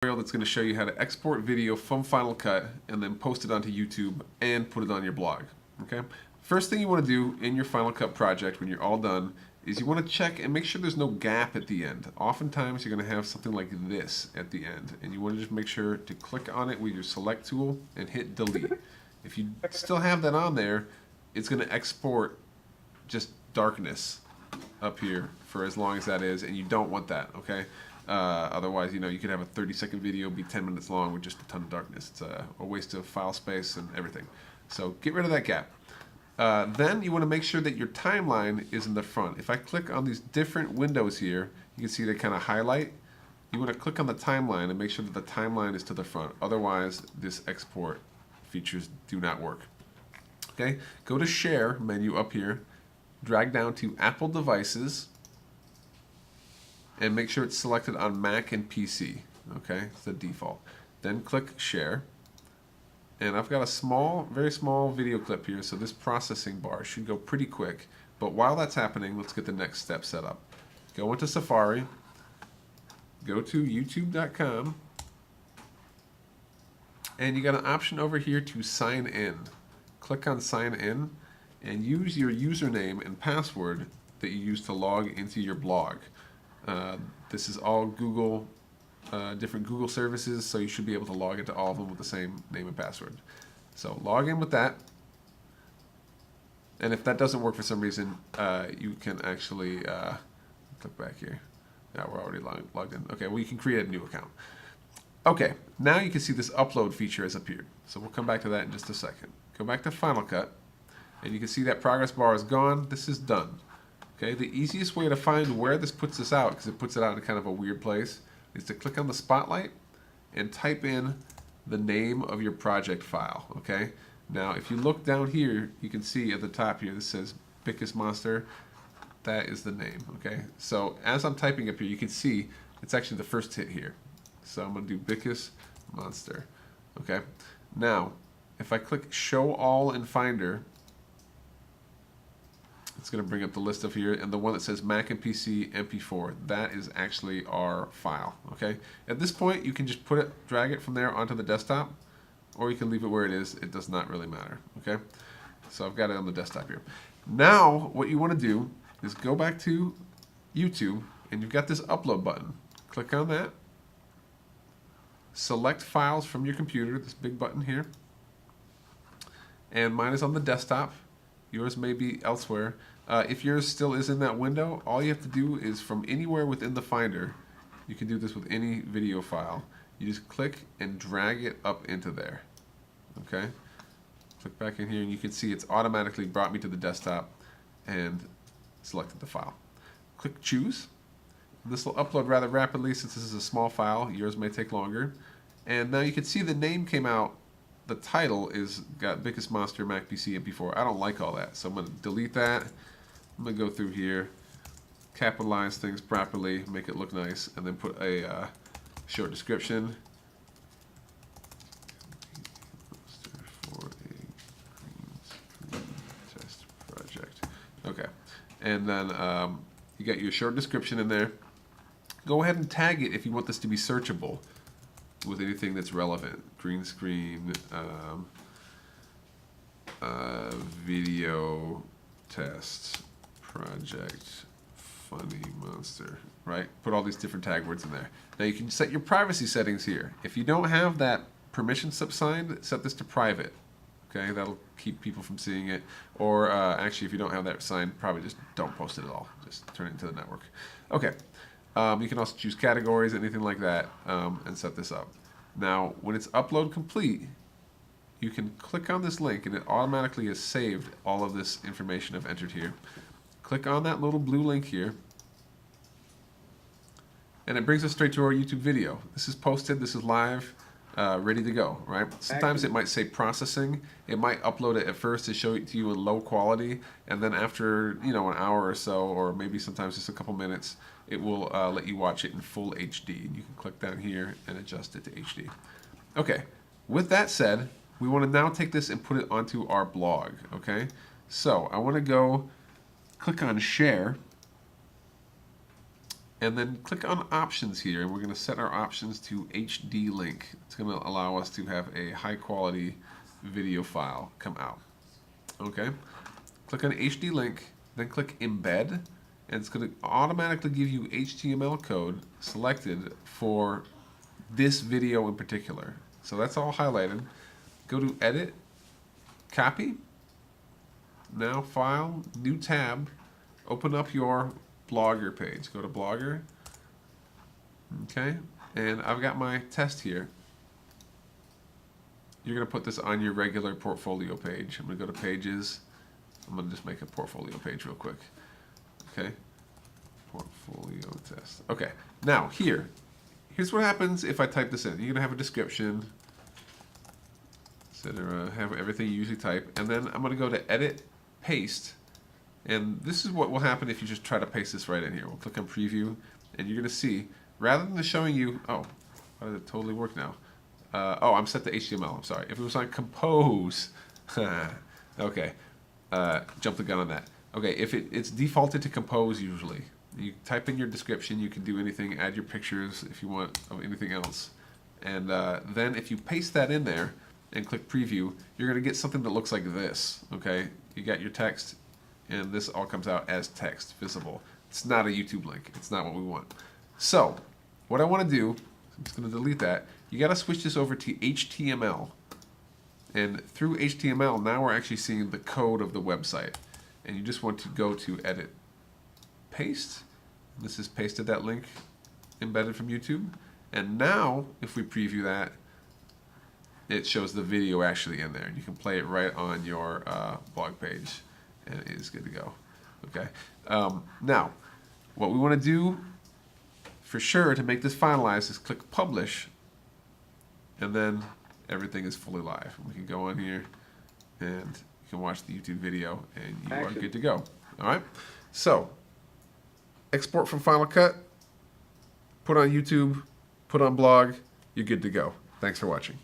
That's going to show you how to export video from Final Cut and then post it onto YouTube and put it on your blog. Okay. First thing you want to do in your Final Cut project when you're all done is you want to check and make sure there's no gap at the end. Oftentimes you're going to have something like this at the end, and you want to just make sure to click on it with your select tool and hit delete. If you still have that on there, it's going to export just darkness up here for as long as that is, and you don't want that, okay? Otherwise, you could have a 30-second video be 10 minutes long with just a ton of darkness. It's a waste of file space and everything. So get rid of that gap. Then you want to make sure that your timeline is in the front. If I click on these different windows here, you can see they kind of highlight. You want to click on the timeline and make sure that the timeline is to the front. Otherwise, this export features do not work. Okay, go to Share menu up here, drag down to Apple devices, and make sure it's selected on Mac and PC. Okay, it's the default. Then click Share. And I've got a very small video clip here, so this processing bar should go pretty quick. But while that's happening, let's get the next step set up. Go into Safari, go to youtube.com, and you got an option over here to sign in. Click on Sign In, and use your username and password that you use to log into your blog. This is all Google, different Google services, so you should be able to log into all of them with the same name and password. So log in with that, and if that doesn't work for some reason, you can actually click back here. Yeah, we're already logged in. Okay, well, you can create a new account. Okay, now you can see this upload feature has appeared. So we'll come back to that in just a second. Go back to Final Cut, and you can see that progress bar is gone. This is done. Okay, the easiest way to find where this puts this out, because it puts it out in kind of a weird place, is to click on the spotlight and type in the name of your project file. Okay, now if you look down here, you can see at the top here this says Bickus Monster. That is the name. Okay, so as I'm typing up here, you can see it's actually the first hit here. So I'm going to do Bickus Monster. Okay, now if I click Show All in Finder, it's going to bring up the list of here, and the one that says Mac and PC MP4, that is actually our file. Okay, at this point you can just drag it from there onto the desktop, or you can leave it where it is. It does not really matter. Okay, so I've got it on the desktop here. Now what you want to do is go back to YouTube, and you've got this upload button. Click on that, select files from your computer, this big button here, and mine is on the desktop. Yours may be elsewhere. If yours still is in that window, all you have to do is from anywhere within the Finder, you can do this with any video file, you just click and drag it up into there. Okay? Click back in here and you can see it's automatically brought me to the desktop and selected the file. Click Choose. This will upload rather rapidly since this is a small file. Yours may take longer. And now you can see the name came out. The title is got Bickus Monster Mac PC MP4. I don't like all that, so I'm going to delete that. I'm going to go through here, capitalize things properly, make it look nice, and then put a short description. For a green test project. Okay, and then you got your short description in there. Go ahead and tag it if you want this to be searchable with anything that's relevant. Green screen, video test project, funny monster, right? Put all these different tag words in there. Now you can set your privacy settings here. If you don't have that permission slip signed, set this to private. Okay, that'll keep people from seeing it. Or actually, if you don't have that signed, probably just don't post it at all. Just turn it into the network. Okay, you can also choose categories, anything like that, and set this up. Now, when it's upload complete, you can click on this link and it automatically has saved all of this information I've entered here. Click on that little blue link here, and it brings us straight to our YouTube video. This is posted, this is live, ready to go, right? Sometimes it might say processing. It might upload it at first to show it to you in low quality, and then after an hour or so, or maybe sometimes just a couple minutes, it will let you watch it in full HD. And you can click down here and adjust it to HD. Okay, with that said, we want to now take this and put it onto our blog, okay? So I want to go click on Share, And then click on options here, and we're going to set our options to HD link. It's going to allow us to have a high quality video file come out. Okay, click on HD link, then click embed, and it's going to automatically give you HTML code selected for this video in particular. So that's all highlighted. Go to edit, copy, now file, new tab, open up your Blogger page. Go to Blogger. Okay, and I've got my test here. You're going to put this on your regular portfolio page. I'm going to go to Pages. I'm going to just make a portfolio page real quick. Okay, portfolio test. Okay, now here's what happens if I type this in. You're going to have a description, etc. Have everything you usually type, and then I'm going to go to Edit, Paste. And this is what will happen if you just try to paste this right in here. We'll click on preview, and you're going to see, rather than showing you, oh, how did it totally work now? Oh, I'm set to HTML, I'm sorry. If it was on compose, okay, jump the gun on that. Okay, if it's defaulted to compose usually. You type in your description, you can do anything, add your pictures if you want of anything else. And then if you paste that in there and click preview, you're going to get something that looks like this, okay? You got your text, and this all comes out as text visible. It's not a YouTube link. It's not what we want. So what I want to do, I'm just going to delete that. You got to switch this over to HTML. And through HTML, now we're actually seeing the code of the website. And you just want to go to edit, paste. This is pasted that link embedded from YouTube. And now, if we preview that, it shows the video actually in there. And you can play it right on your blog page. And it is good to go. Okay. Now, what we want to do for sure to make this finalized is click publish, and then everything is fully live. We can go on here and you can watch the YouTube video, and you are good to go. All right. So export from Final Cut, put on YouTube, put on blog. You're good to go. Thanks for watching.